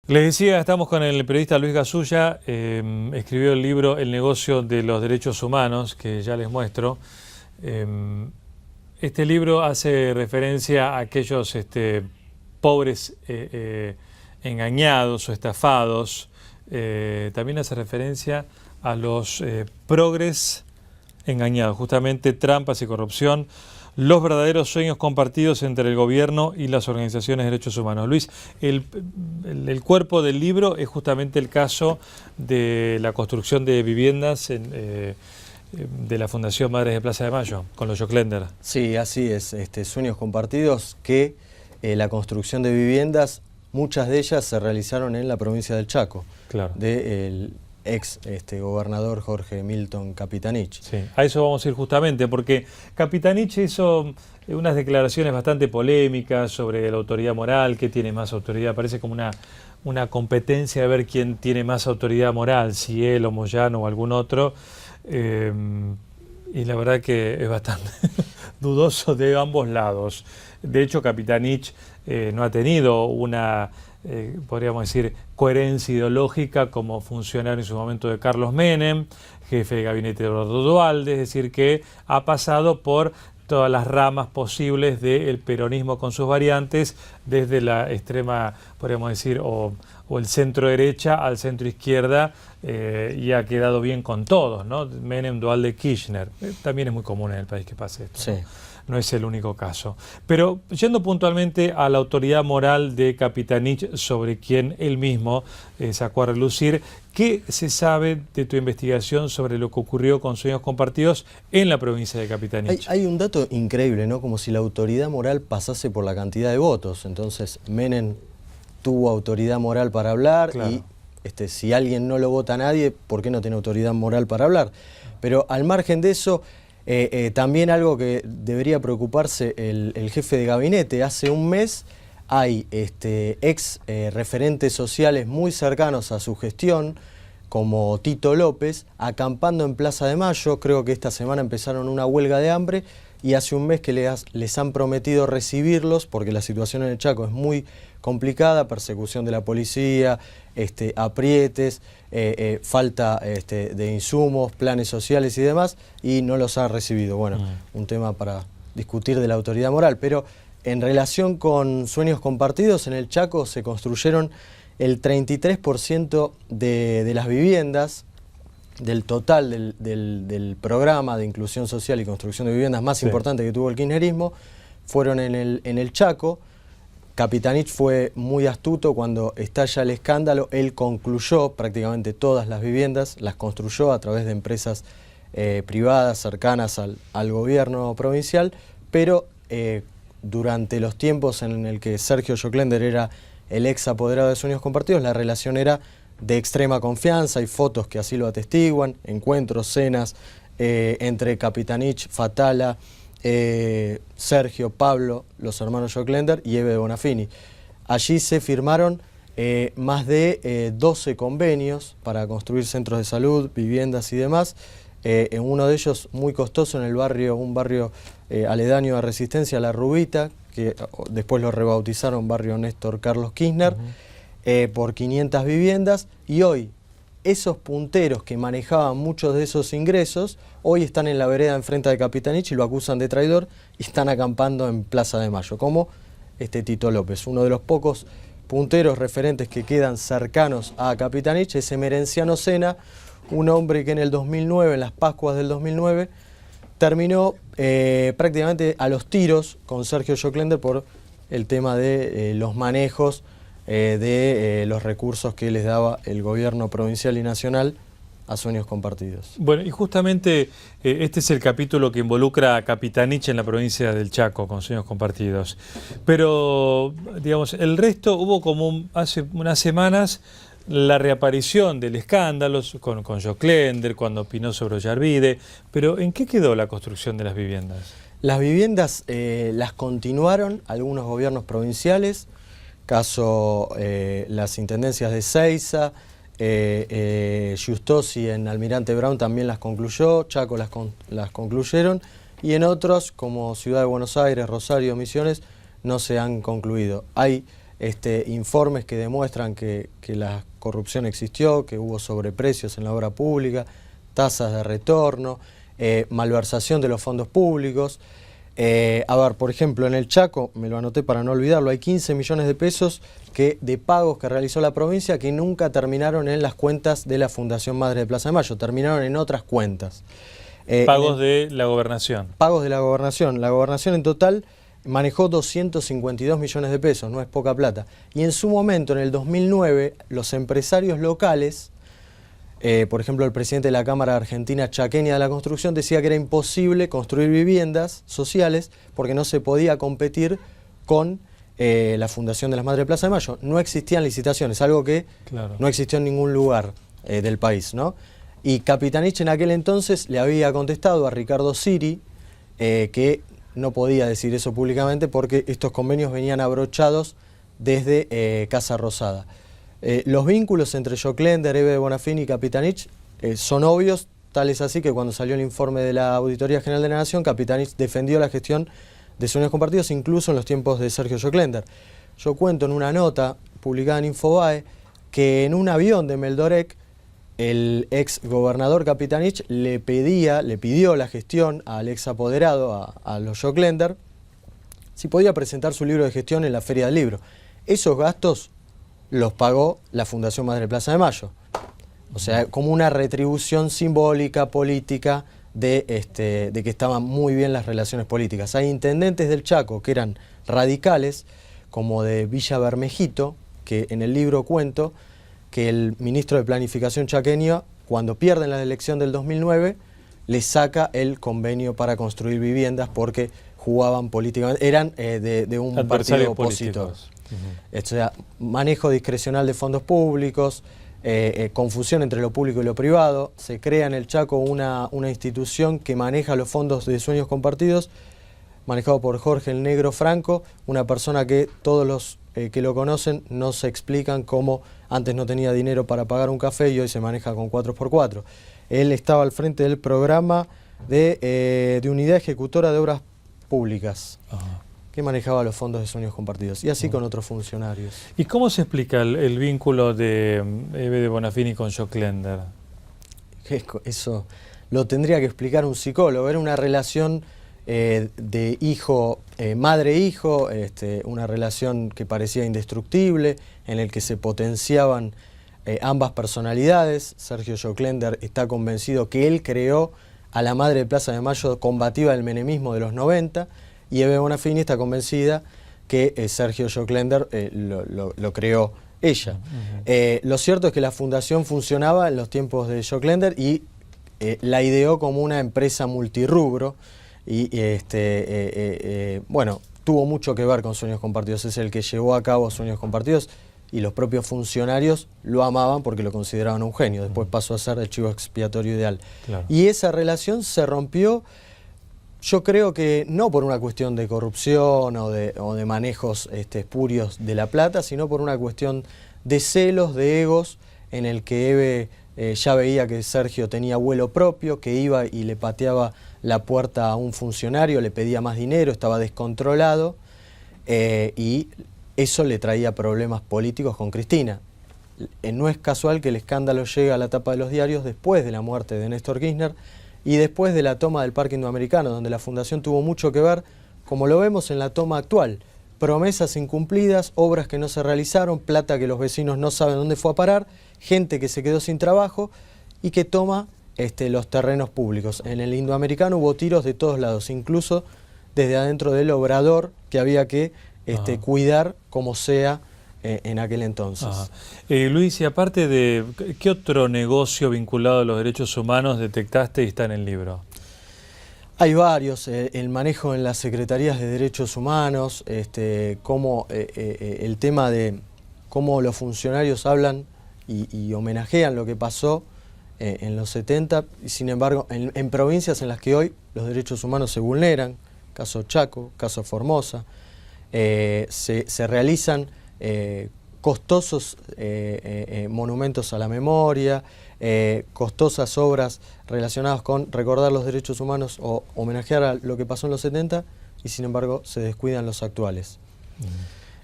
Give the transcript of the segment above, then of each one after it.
Les decía, estamos con el periodista Luis Gasulla, escribió el libro El negocio de los derechos humanos, que ya les muestro. Este libro hace referencia a aquellos pobres engañados o estafados. También hace referencia a los progres engañados, justamente trampas y corrupción, los verdaderos sueños compartidos entre el gobierno y las organizaciones de derechos humanos. Luis, el cuerpo del libro es justamente el caso de la construcción de viviendas de la Fundación Madres de Plaza de Mayo, con los Joclender. Sí, así es, sueños compartidos que la construcción de viviendas, muchas de ellas se realizaron en la provincia del Chaco, claro, del ex gobernador Jorge Milton Capitanich. Sí, a eso vamos a ir justamente, porque Capitanich hizo unas declaraciones bastante polémicas sobre la autoridad moral, qué tiene más autoridad, parece como una competencia de ver quién tiene más autoridad moral, si él o Moyano o algún otro, y la verdad que es bastante dudoso de ambos lados. De hecho, Capitanich no ha tenido una, podríamos decir, coherencia ideológica como funcionario en su momento de Carlos Menem, jefe de gabinete de Eduardo Duhalde, es decir, que ha pasado por todas las ramas posibles del peronismo con sus variantes, desde la extrema, podríamos decir, o el centro derecha al centro izquierda, y ha quedado bien con todos, ¿no? Menem, Duhalde, Kirchner. También es muy común en el país que pase esto, Sí. No es el único caso. Pero yendo puntualmente a la autoridad moral de Capitanich, sobre quien él mismo sacó a relucir, ¿qué se sabe de tu investigación sobre lo que ocurrió con Sueños Compartidos en la provincia de Capitanich? Hay un dato increíble, ¿no? Como si la autoridad moral pasase por la cantidad de votos. Entonces, Menem tuvo autoridad moral para hablar, claro, y si alguien no lo vota a nadie, ¿por qué no tiene autoridad moral para hablar? Pero al margen de eso, también algo que debería preocuparse el jefe de gabinete. Hace un mes hay ex referentes sociales muy cercanos a su gestión, como Tito López, acampando en Plaza de Mayo. Creo que esta semana empezaron una huelga de hambre y hace un mes que les han prometido recibirlos, porque la situación en el Chaco es muy complicada, persecución de la policía, aprietes, falta de insumos, planes sociales y demás, y no los ha recibido. Bueno, un tema para discutir de la autoridad moral, pero en relación con Sueños Compartidos, en el Chaco se construyeron el 33% de las viviendas del total del programa de inclusión social y construcción de viviendas más importante que tuvo el kirchnerismo, fueron en el Chaco. Capitanich fue muy astuto. Cuando estalla el escándalo, él concluyó prácticamente todas las viviendas, las construyó a través de empresas privadas cercanas al gobierno provincial, pero durante los tiempos en el que Sergio Joclender era el ex apoderado de Sueños Compartidos, la relación era de extrema confianza. Hay fotos que así lo atestiguan, encuentros, cenas entre Capitanich, Fatala, Sergio, Pablo, los hermanos Joclender y Eve Bonafini. Allí se firmaron más de 12 convenios para construir centros de salud, viviendas y demás. En uno de ellos muy costoso, en el barrio, un barrio aledaño a Resistencia, La Rubita, que después lo rebautizaron barrio Néstor Carlos Kirchner, por 500 viviendas, y hoy esos punteros que manejaban muchos de esos ingresos, hoy están en la vereda enfrente de Capitanich y lo acusan de traidor y están acampando en Plaza de Mayo, como Tito López. Uno de los pocos punteros referentes que quedan cercanos a Capitanich es Emerenciano Sena, un hombre que en el 2009, en las Pascuas del 2009, terminó prácticamente a los tiros con Sergio Joclender por el tema de los manejos de los recursos que les daba el gobierno provincial y nacional a Sueños Compartidos. Bueno, y justamente este es el capítulo que involucra a Capitanich en la provincia del Chaco con Sueños Compartidos. Pero, digamos, el resto hubo como hace unas semanas la reaparición del escándalo con Joclender, cuando opinó sobre Ollarvide. Pero ¿en qué quedó la construcción de las viviendas? Las viviendas las continuaron algunos gobiernos provinciales, caso las intendencias de Seiza, Justosi en Almirante Brown también las concluyó, Chaco las concluyeron, y en otros como Ciudad de Buenos Aires, Rosario, Misiones, no se han concluido. Hay informes que demuestran que la corrupción existió, que hubo sobreprecios en la obra pública, tasas de retorno, malversación de los fondos públicos. A ver, por ejemplo, en el Chaco, me lo anoté para no olvidarlo, hay 15 millones de pesos de pagos que realizó la provincia que nunca terminaron en las cuentas de la Fundación Madre de Plaza de Mayo, terminaron en otras cuentas. Pagos de la gobernación. Pagos de la gobernación. La gobernación en total manejó 252 millones de pesos, no es poca plata. Y en su momento, en el 2009, los empresarios locales, por ejemplo, el presidente de la Cámara Argentina Chaqueña de la Construcción decía que era imposible construir viviendas sociales porque no se podía competir con la Fundación de las Madres de Plaza de Mayo. No existían licitaciones, algo que no existió en ningún lugar del país, ¿no? Y Capitanich en aquel entonces le había contestado a Ricardo Siri que no podía decir eso públicamente porque estos convenios venían abrochados desde Casa Rosada. Los vínculos entre Joclender, Eve de Bonafini y Capitanich son obvios, tal es así que cuando salió el informe de la Auditoría General de la Nación, Capitanich defendió la gestión de Sueños Compartidos incluso en los tiempos de Sergio Joclender. Yo cuento en una nota publicada en Infobae que en un avión de Meldorec el ex gobernador Capitanich le pidió la gestión al ex apoderado, a los Joclender, si podía presentar su libro de gestión en la Feria del Libro. Esos gastos los pagó la Fundación Madre de Plaza de Mayo. O sea, como una retribución simbólica, política, de que estaban muy bien las relaciones políticas. Hay intendentes del Chaco que eran radicales, como de Villa Bermejito, que en el libro cuento que el ministro de Planificación chaqueño, cuando pierden la elección del 2009, le saca el convenio para construir viviendas porque jugaban políticamente, eran de un partido opositor. O sea, manejo discrecional de fondos públicos, confusión entre lo público y lo privado. Se crea en el Chaco una institución que maneja los fondos de Sueños Compartidos, manejado por Jorge el Negro Franco, una persona que todos los que lo conocen no se explican cómo antes no tenía dinero para pagar un café y hoy se maneja con 4x4. Él estaba al frente del programa de Unidad Ejecutora de Obras Públicas, que manejaba los fondos de Sueños Compartidos, y así con otros funcionarios. ¿Y cómo se explica el vínculo de Eve de Bonafini con Joclender? Eso lo tendría que explicar un psicólogo. Era una relación de hijo, madre-hijo, una relación que parecía indestructible, en el que se potenciaban ambas personalidades. Sergio Joclender está convencido que él creó a la Madre de Plaza de Mayo combativa del menemismo de los 90, y Eve Bonafini está convencida que Sergio Joclender lo creó ella. Lo cierto es que la fundación funcionaba en los tiempos de Joclender y la ideó como una empresa multirrubro y bueno, tuvo mucho que ver con Sueños Compartidos. Es el que llevó a cabo Sueños Compartidos y los propios funcionarios lo amaban porque lo consideraban un genio. Después pasó a ser el chivo expiatorio ideal. Y esa relación se rompió, yo creo que no por una cuestión de corrupción o de manejos espurios de la plata, sino por una cuestión de celos, de egos, en el que Eve ya veía que Sergio tenía vuelo propio, que iba y le pateaba la puerta a un funcionario, le pedía más dinero, estaba descontrolado, y eso le traía problemas políticos con Cristina. No es casual que el escándalo llegue a la tapa de los diarios después de la muerte de Néstor Kirchner y después de la toma del Parque Indoamericano, donde la Fundación tuvo mucho que ver, como lo vemos en la toma actual. Promesas incumplidas, obras que no se realizaron, plata que los vecinos no saben dónde fue a parar, gente que se quedó sin trabajo y que toma los terrenos públicos. En el Indoamericano hubo tiros de todos lados, incluso desde adentro del obrador, que había que cuidar como sea en aquel entonces. Luis, y aparte de, ¿qué otro negocio vinculado a los derechos humanos detectaste y está en el libro? Hay varios, el manejo en las secretarías de derechos humanos, cómo, el tema de cómo los funcionarios hablan y homenajean lo que pasó en los 70, y sin embargo en provincias en las que hoy los derechos humanos se vulneran, caso Chaco, caso Formosa, se realizan costosos monumentos a la memoria, costosas obras relacionadas con recordar los derechos humanos o homenajear a lo que pasó en los 70, y sin embargo se descuidan los actuales.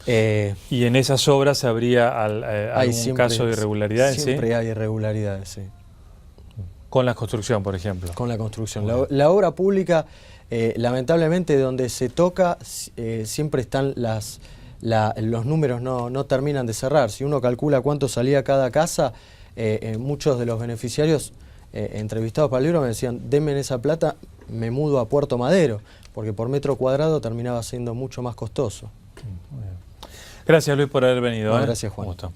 ¿Y en esas obras habría algún caso de irregularidades? Siempre hay irregularidades, sí. Con la construcción, por ejemplo. Con la construcción. La obra pública, lamentablemente, donde se toca, siempre están los números no terminan de cerrar. Si uno calcula cuánto salía cada casa, muchos de los beneficiarios entrevistados para el libro me decían, denme esa plata, me mudo a Puerto Madero, porque por metro cuadrado terminaba siendo mucho más costoso. Gracias, Luis, por haber venido. No, gracias, Juan. Un gusto.